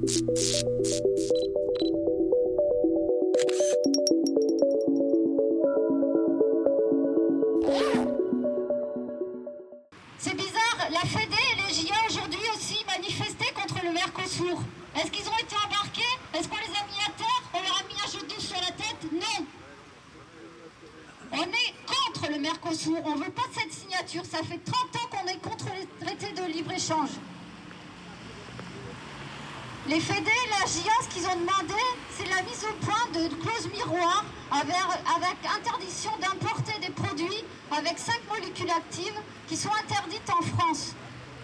C'est bizarre, la Fédé et les JA aujourd'hui aussi manifestaient contre le Mercosur. Est-ce qu'ils ont été embarqués? Est-ce qu'on les a mis à terre? On leur a mis un genou sur la tête? Non. On est contre le Mercosur, on ne veut pas de cette signature. Ça fait 30 ans qu'on est contre les traités de libre-échange. Les Fédé et la JA, ce qu'ils ont demandé, c'est la mise au point de clauses miroirs avec interdiction d'importer des produits avec 5 molécules actives qui sont interdites en France.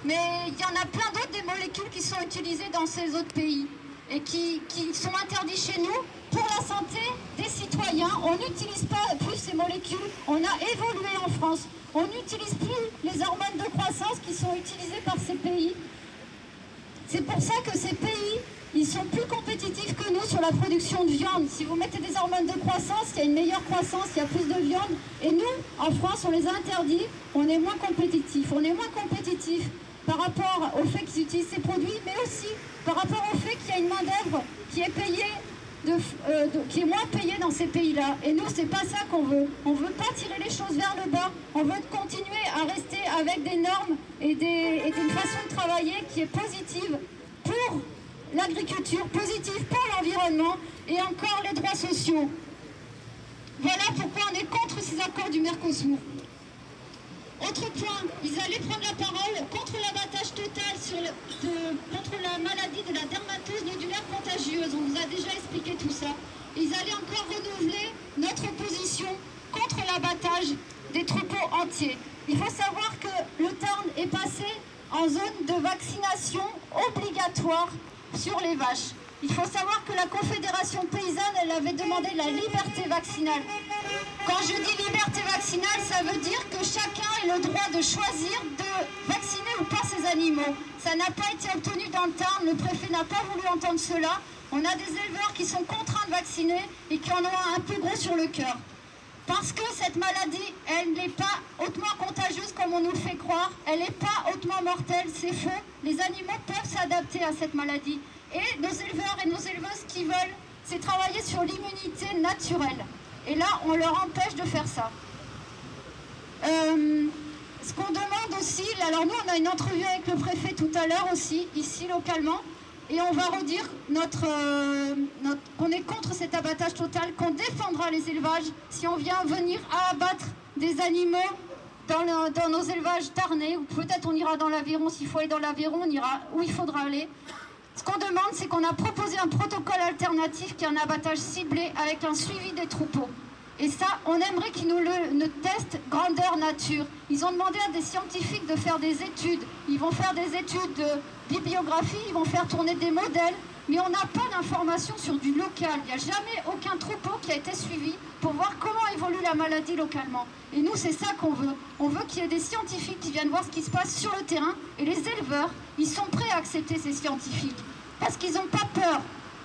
Mais il y en a plein d'autres des molécules qui sont utilisées dans ces autres pays et qui sont interdites chez nous pour la santé des citoyens. On n'utilise pas plus ces molécules, on a évolué en France. On n'utilise plus les hormones de croissance qui sont utilisées par ces pays. C'est pour ça que ces pays, ils sont plus compétitifs que nous sur la production de viande. Si vous mettez des hormones de croissance, il y a une meilleure croissance, il y a plus de viande. Et nous, en France, on les a interdits, on est moins compétitifs. On est moins compétitifs par rapport au fait qu'ils utilisent ces produits, mais aussi par rapport au fait qu'il y a une main-d'œuvre qui est payée, qui est moins payée dans ces pays-là. Et nous, c'est pas ça qu'on veut. On veut pas tirer les choses vers le bas. On veut continuer à rester avec des normes et une façon de travailler qui est positive pour l'agriculture, positive pour l'environnement et encore les droits sociaux. Voilà pourquoi on est contre ces accords du Mercosur. Autre point, ils allaient prendre la parole contre l'abattage total contre la maladie de la dermatose nodulaire contagieuse. On vous a déjà expliqué tout ça. Ils allaient encore renouveler notre position contre l'abattage des troupeaux entiers. Il faut savoir que le Tarn est passé en zone de vaccination obligatoire sur les vaches. Il faut savoir que la Confédération paysanne, elle avait demandé la liberté vaccinale. Quand je dis liberté vaccinale, ça veut dire que chacun ait le droit de choisir de vacciner ou pas ses animaux. Ça n'a pas été obtenu dans le Tarn, le préfet n'a pas voulu entendre cela. On a des éleveurs qui sont contraints de vacciner et qui en ont un peu gros sur le cœur. Parce que cette maladie, elle n'est pas hautement contagieuse comme on nous le fait croire. Elle n'est pas hautement mortelle, c'est faux. Les animaux peuvent s'adapter à cette maladie. Et nos éleveurs et nos éleveuses, ce qu'ils veulent, c'est travailler sur l'immunité naturelle. Et là, on leur empêche de faire ça. Ce qu'on demande aussi, alors nous, on a une entrevue avec le préfet tout à l'heure aussi, ici localement, et on va redire qu'on est contre cet abattage total, qu'on défendra les élevages si on vient venir à abattre des animaux dans nos élevages tarnais, ou peut-être on ira dans l'Aveyron, s'il faut aller dans l'Aveyron, on ira où il faudra aller. Ce qu'on demande, c'est qu'on a proposé un protocole alternatif qui est un abattage ciblé avec un suivi des troupeaux. Et ça, on aimerait qu'ils nous testent grandeur nature. Ils ont demandé à des scientifiques de faire des études. Ils vont faire des études de bibliographie, ils vont faire tourner des modèles, mais on n'a pas d'informations sur du local. Il n'y a jamais aucun troupeau qui a été suivi pour voir comment évolue la maladie localement. Et nous, c'est ça qu'on veut. On veut qu'il y ait des scientifiques qui viennent voir ce qui se passe sur le terrain. Et les éleveurs, ils sont prêts à accepter ces scientifiques. Parce qu'ils n'ont pas peur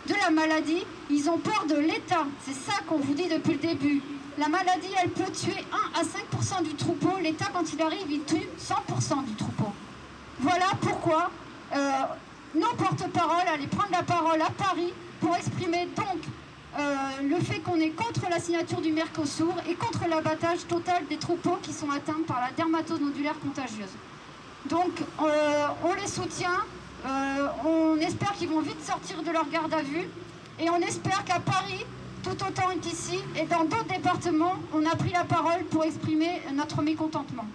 de la maladie, ils ont peur de l'État. C'est ça qu'on vous dit depuis le début. La maladie, elle peut tuer 1 à 5% du troupeau. L'État, quand il arrive, il tue 100% du troupeau. Voilà pourquoi nos porte-paroles allaient prendre la parole à Paris pour exprimer donc le fait qu'on est contre la signature du Mercosur et contre l'abattage total des troupeaux qui sont atteints par la dermatose nodulaire contagieuse. Donc on les soutient, on espère qu'ils vont vite sortir de leur garde à vue et on espère qu'à Paris, tout autant qu'ici et dans d'autres départements, on a pris la parole pour exprimer notre mécontentement.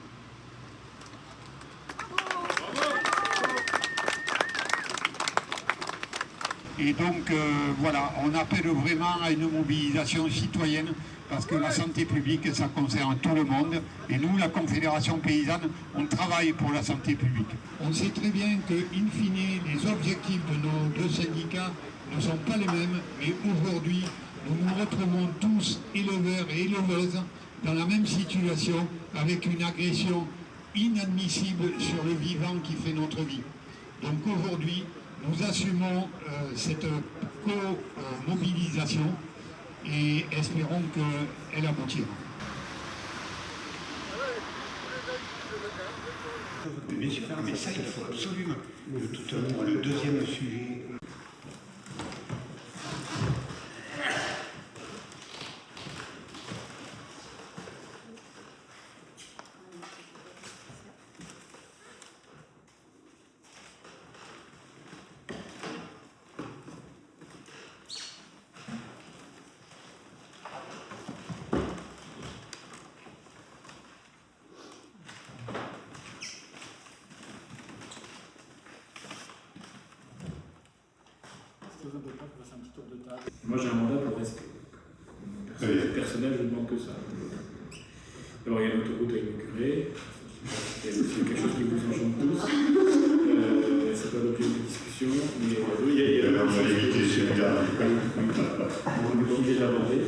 Et donc voilà, on appelle vraiment à une mobilisation citoyenne parce que la santé publique, ça concerne tout le monde. Et nous, la Confédération paysanne, on travaille pour la santé publique. On sait très bien que, in fine, les objectifs de nos deux syndicats ne sont pas les mêmes, mais aujourd'hui, nous nous retrouvons tous, éleveurs et éleveuses, dans la même situation, avec une agression inadmissible sur le vivant qui fait notre vie. Donc aujourd'hui, nous assumons cette co-mobilisation et espérons qu'elle aboutira. Bien sûr, mais ça, il faut absolument. Le deuxième sujet. pose un peu de temps pour passer un petit tour de table. Moi j'ai un mandat pour rester. Personnel, je ne demande que ça. D'abord, il y a l'autoroute à inaugurer. C'est quelque chose qui vous enchante tous. C'est pas l'objet de discussion. Mais oui, il y a la limité, c'est bien. On est déjà abordé.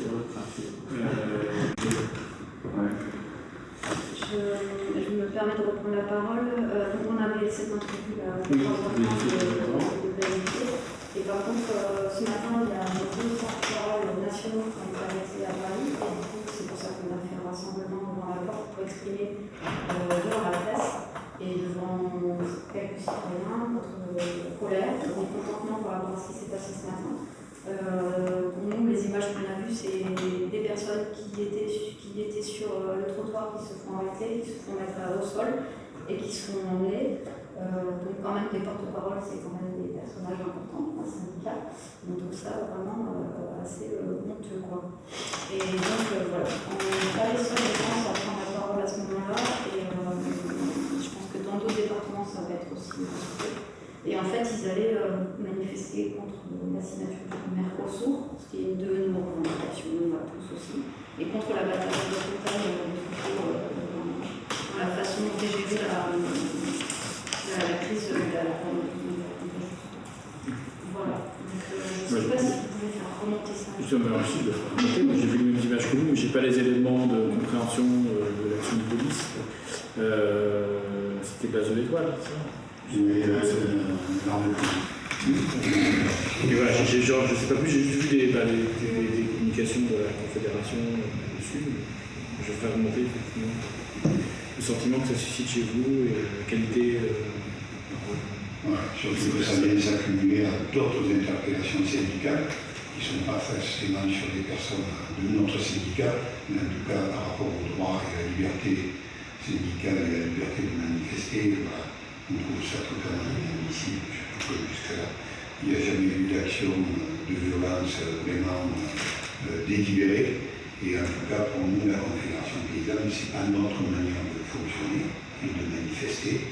Je me permets de reprendre la parole. Donc on avait cette entrevue là, de vérifier. Et par contre, ce matin, il y a deux porte-parole nationaux qui ont été arrêtés à Paris. Et du coup, c'est pour ça qu'on a fait un rassemblement devant la porte pour exprimer devant la presse et devant quelques citoyens notre colère, notre mécontentement par rapport à ce qui s'est passé ce matin. Nous, les images qu'on a vues, c'est des personnes qui étaient sur le trottoir, qui se font arrêter, qui se font mettre au sol et qui se font emmener. Donc quand même, les porte-paroles, c'est quand même des personnages importants dans le syndicat. Donc ça, vraiment, assez honteux, quoi. Et donc, voilà, on n'est pas les seuls, je pense, à prendre la parole à ce moment-là. Et je pense que dans d'autres départements, ça va être aussi discuté. Et en fait, ils allaient manifester contre la signature du Mercosur, ce qui est une de nos revendications, nous, à tous aussi, et contre la bataille de l'hôpital dans la façon dont est gérée la crise de la voilà. Donc, je ne sais pas si vous pouvez faire remonter ça. Je vais le faire remonter. Moi, j'ai vu les mêmes images que vous, mais je n'ai pas les éléments de compréhension de l'action de police. C'était Place de l'Étoile, ça. Et voilà, je ne sais pas plus, j'ai juste vu des communications de la Confédération dessus. Je vais faire remonter effectivement le sentiment que ça suscite chez vous et la qualité. Surtout que ça vient s'accumuler à d'autres interpellations syndicales qui ne sont pas forcément sur des personnes de notre syndicat, mais en tout cas par rapport au droit et à la liberté syndicale et à la liberté de manifester. Voilà. On trouve ça totalement inadmissible. Je trouve que jusque-là, il n'y a jamais eu d'action de violence vraiment délibérée. Et en tout cas, pour nous, la Confédération paysanne, ce n'est pas notre manière de fonctionner et de manifester.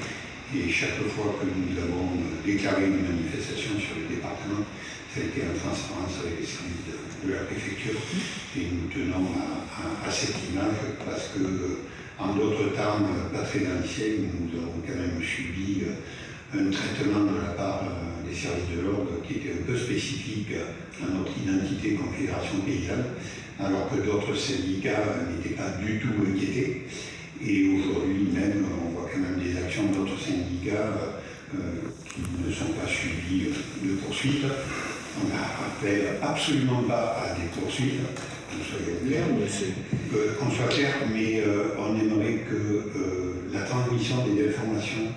Et chaque fois que nous avons déclaré une manifestation sur le département, ça a été en transparence avec les services de la préfecture. Et nous tenons à cette image parce que, en d'autres temps, pas très anciens, nous avons quand même subi un traitement de la part des services de l'ordre qui était un peu spécifique à notre identité Confédération paysanne, alors que d'autres syndicats n'étaient pas du tout inquiétés. Et aujourd'hui même, on voit quand même des actions d'autres syndicats qui ne sont pas suivies de poursuites. On n'appelle absolument pas à des poursuites, qu'on soit clair, mais on aimerait que la transmission des informations,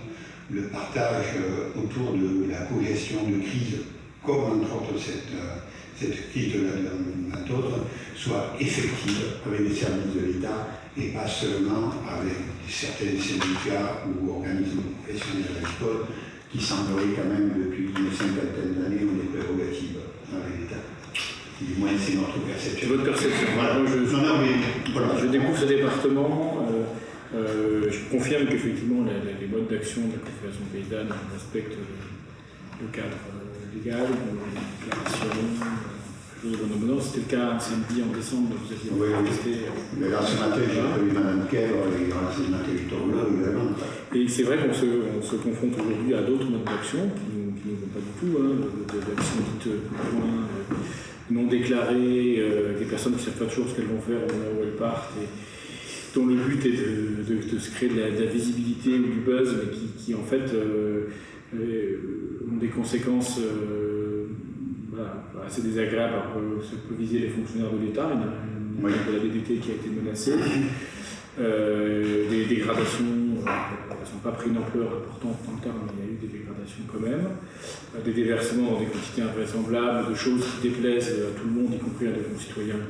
le partage autour de la cogestion de crise, comme entre autres cette crise de la d'autres, soit effective avec les services de l'État et pas seulement avec certains syndicats ou organismes professionnels agricoles qui sembleraient quand même depuis une cinquantaine d'années ont des prérogatives avec l'État. Du moins, c'est notre perception. C'est votre perception. Voilà. Moi, je découvre ce département. Je confirme qu'effectivement, les modes d'action de la Confédération paysanne respectent le cadre légal, la déclaration. C'était le cas samedi en décembre, vous aviez manifesté. Mais là, ce matin, j'ai vu Mme Kerr et les renseignements territoriaux, évidemment. Et c'est vrai qu'on se confronte aujourd'hui à d'autres modes d'action qui ne vont pas du tout, d'actions dites non déclarées, des personnes qui ne savent pas toujours ce qu'elles vont faire au moment où elles partent, et dont le but est de se créer de la visibilité ou du buzz, mais qui en fait ont des conséquences assez désagréables. Alors, ça peut viser les fonctionnaires de l'État, il y a de la DDT qui a été menacée, des dégradations, elles n'ont pas pris une ampleur importante dans le temps, mais il y a eu des dégradations quand même, des déversements dans des quantités invraisemblables, de choses qui déplaisent à tout le monde, y compris à des concitoyens.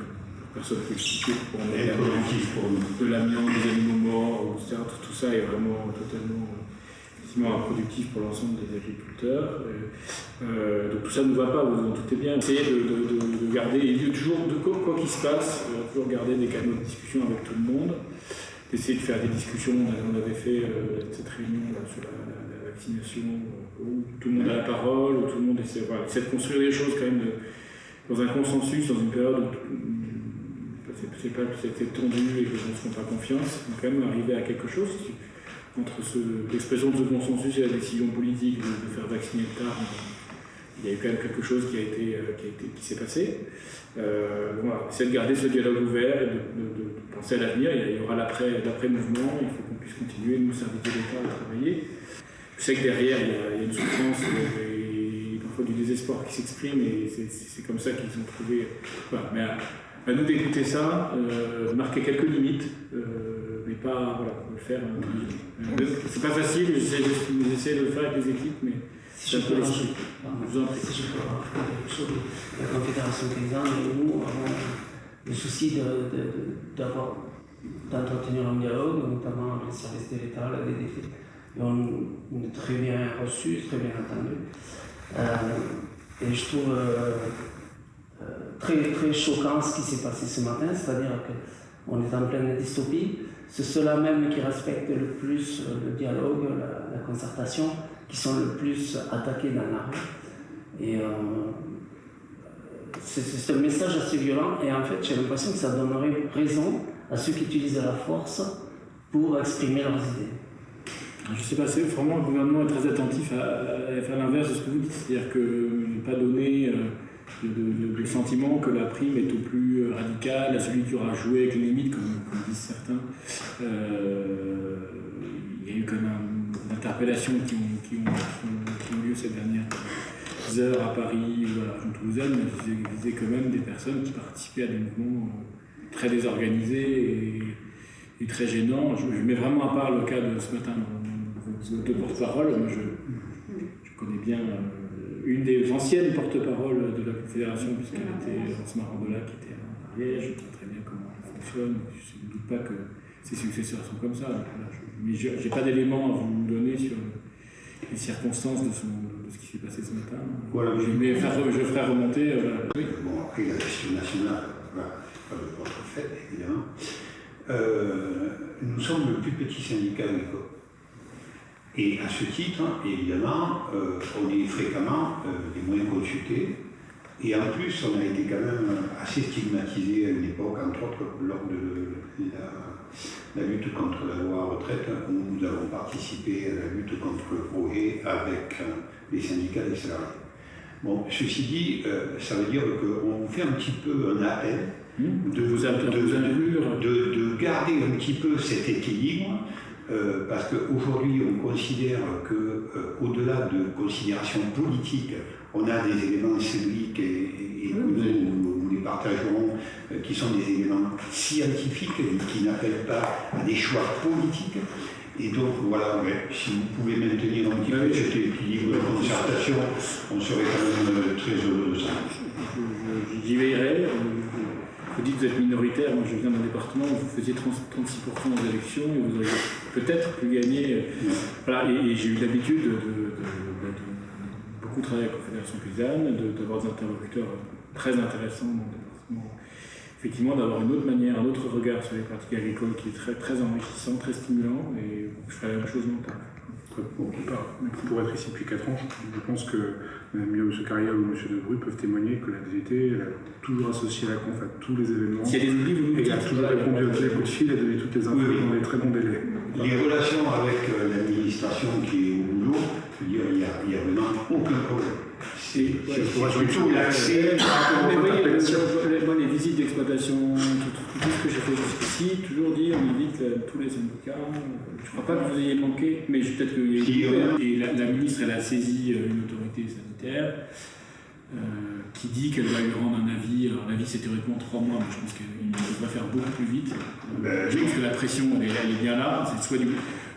Personne ne peut expliquer pour de l'amiante, des animaux morts, etc. Tout ça est vraiment totalement improductif pour l'ensemble des agriculteurs. Donc tout ça ne va pas, vous en doutez bien. Essayez de garder, quoi qu'il se passe, toujours garder des canaux de discussion avec tout le monde, d'essayer de faire des discussions. On avait fait cette réunion là, sur la vaccination, où tout le monde a la parole, où tout le monde essaie de construire des choses quand même dans un consensus, dans une période où c'est tendu et que les gens ne se font pas confiance. Donc quand même arriver à quelque chose entre l'expression de ce consensus et la décision politique de faire vacciner le tard. Il y a eu quand même quelque chose qui s'est passé. Voilà, essayer de garder ce dialogue ouvert et de penser à l'avenir. Il y aura l'après-mouvement, il faut qu'on puisse continuer, nous, services de l'État, à travailler. Je sais que derrière, il y a une souffrance et parfois du désespoir qui s'exprime, et c'est comme ça qu'ils ont trouvé. Voilà, mais à nous d'écouter ça, marquer quelques limites, mais pas le faire. C'est pas facile, j'essaie de le faire avec les équipes, mais. Si je peux rajouter quelque chose, la Confédération paysanne et nous avons le souci d'entretenir un dialogue, notamment avec les services de l'État, la DDT. Et on est très bien reçus, très bien entendus. Et je trouve très, très choquant ce qui s'est passé ce matin, c'est-à-dire qu'on est en pleine dystopie. C'est ceux-là même qui respectent le plus le dialogue, la concertation, qui sont le plus attaqués dans la rue. Et c'est un message assez violent, et en fait j'ai l'impression que ça donnerait raison à ceux qui utilisent la force pour exprimer leurs idées. Je ne sais pas, c'est vraiment le gouvernement est très attentif à faire l'inverse de ce que vous dites, c'est-à-dire que ne pas donner le sentiment que la prime est au plus radical, à celui qui aura joué avec les limites, comme disent certains. Il y a eu quand même d'interpellations qui ont lieu ces dernières heures à Paris ou à la région toulousaine, mais il visait quand même des personnes qui participaient à des mouvements très désorganisés et très gênants. Je mets vraiment à part le cas de ce matin de porte-parole. Je connais bien une des anciennes porte-paroles de la Confédération, puisqu'elle était Rosmar Arbola, qui était à Ariège. Je sais très bien comment elle fonctionne. Je ne doute pas que ses successeurs sont comme ça. Mais je n'ai pas d'éléments à vous donner sur les circonstances de ce qui s'est passé ce matin. Voilà, je ferai remonter. Oui, bon, après la question nationale, pas de votre fait, évidemment. Nous sommes le plus petit syndicat agricole. Et à ce titre, évidemment, on est fréquemment les moins consultés. Et en plus, on a été quand même assez stigmatisé à une époque, entre autres lors de la lutte contre la loi retraite, où nous avons participé à la lutte contre le projet avec les syndicats des salariés. Bon, ceci dit, ça veut dire qu'on fait un petit peu un appel de garder un petit peu cet équilibre, parce qu'aujourd'hui on considère qu'au-delà de considérations politiques, on a des éléments cédriques et nous les partagerons, qui sont des éléments scientifiques qui n'appellent pas à des choix politiques. Et donc voilà, si vous pouvez maintenir un petit peu cet équilibre de concertation, on serait quand même très heureux de ça. J'y veillerai. Vous dites que vous êtes minoritaire, moi je viens d'un département où vous faisiez 36% aux élections et vous auriez peut-être pu gagner. Voilà, et j'ai eu l'habitude de beaucoup travailler avec la Confédération paysanne, d'avoir des interlocuteurs très intéressants dans le département. Effectivement, d'avoir une autre manière, un autre regard sur les pratiques agricoles qui est très, très enrichissant, très stimulant, et je ferai la même chose longtemps. Pour être ici depuis 4 ans, je pense que Mme Carrière ou M. Debrue peuvent témoigner que la DGT elle a toujours associé la conf à tous les événements. S'il y a des oublis, vous nous dites. Elle a toujours répondu à tous les coups de fil et donné toutes les infos dans des très bons délais. Les relations avec l'administration qui est au boulot, je veux dire, il n'y a vraiment aucun problème. C'est plutôt l'accès par rapport aux interpellations. Moi, les visites d'exploitation, tout ce que j'ai fait jusqu'ici, toujours dit, on invite tous les syndicats. Je ne crois pas que vous ayez manqué, mais peut-être qu'il y a eu. Et la ministre, elle a saisi une autorité sanitaire qui dit qu'elle va lui rendre un avis. Alors, l'avis, c'est théoriquement 3 mois, mais je pense qu'il devrait faire beaucoup plus vite. Je pense que la pression, elle est bien là. C'est soit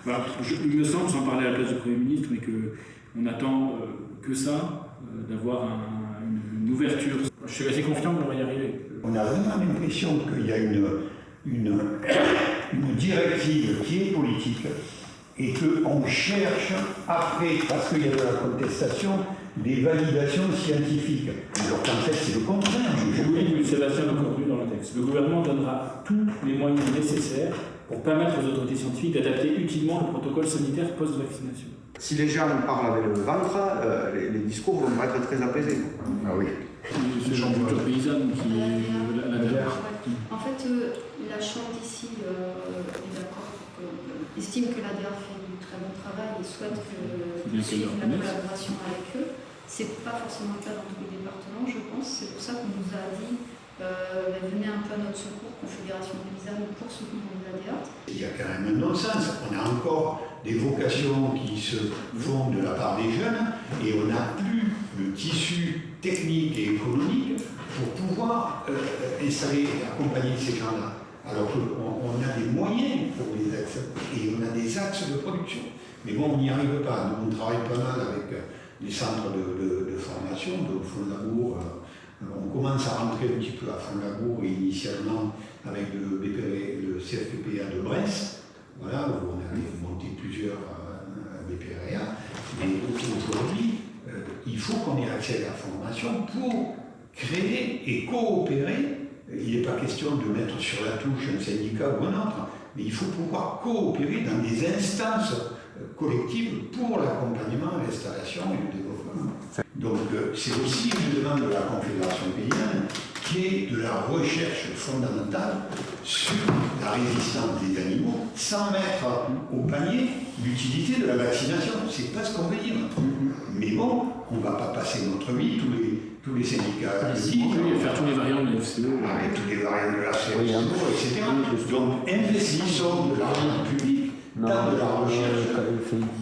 voilà, il me semble, sans parler à la place du Premier ministre, mais qu'on attend que ça. D'avoir une ouverture. Je suis assez confiant qu'on va y arriver. On a vraiment l'impression qu'il y a une directive qui est politique et qu'on cherche après, parce qu'il y a de la contestation, des validations scientifiques. Alors qu'en fait, c'est le contraire. Oui, Sébastien l'a contenu dans le texte. Le gouvernement donnera tous les moyens nécessaires pour permettre aux autorités scientifiques d'adapter utilement le protocole sanitaire post-vaccination. si les gens parlent avec le ventre, les discours vont pas être très apaisés. Ah oui. Ce genre de culture paysanne qui la DER. En fait, la Chambre d'ici est d'accord, estime que la DER fait du très bon travail et souhaite que suive la collaboration avec eux. C'est pas forcément le cas dans tous les départements, je pense. C'est pour ça qu'on nous a dit venez un peu à notre secours, Confédération paysanne, pour soutenir la DER. Il y a quand même un non-sens. On a encore des vocations qui se font de la part des jeunes et on n'a plus le tissu technique et économique pour pouvoir installer et accompagner ces gens-là. Alors qu'on a des moyens pour les axes et on a des axes de production. Mais bon, on n'y arrive pas. Nous, on travaille pas mal avec les centres de formation, donc Fond-Labour. On commence à rentrer un petit peu à Fond-Labour et initialement avec le CFPPA de Brest, voilà, où on a monté plusieurs BPRA. Mais aujourd'hui, il faut qu'on ait accès à la formation pour créer et coopérer. Il n'est pas question de mettre sur la touche un syndicat ou un autre, mais il faut pouvoir coopérer dans des instances collectives pour l'accompagnement, l'installation et le développement. Donc c'est aussi une demande de la Confédération paysanne qui est de la recherche fondamentale sur la résistance des animaux sans mettre au panier l'utilité de la vaccination. C'est pas ce qu'on veut dire. Mais bon, on ne va pas passer notre vie, tous les syndicats le disent. Oui, faire tous les variants de la FCO. Avec tous les variants de la FCO, etc. Donc investissons de l'argent public dans de la recherche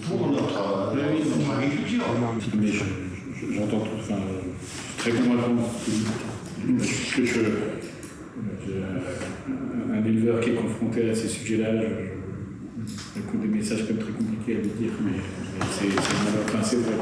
pour notre agriculture. Mais j'entends tout, enfin, très convaincant. Un éleveur qui est confronté à ces sujets-là, j'écoute des messages comme très compliqués à lui dire, mais c'est vrai.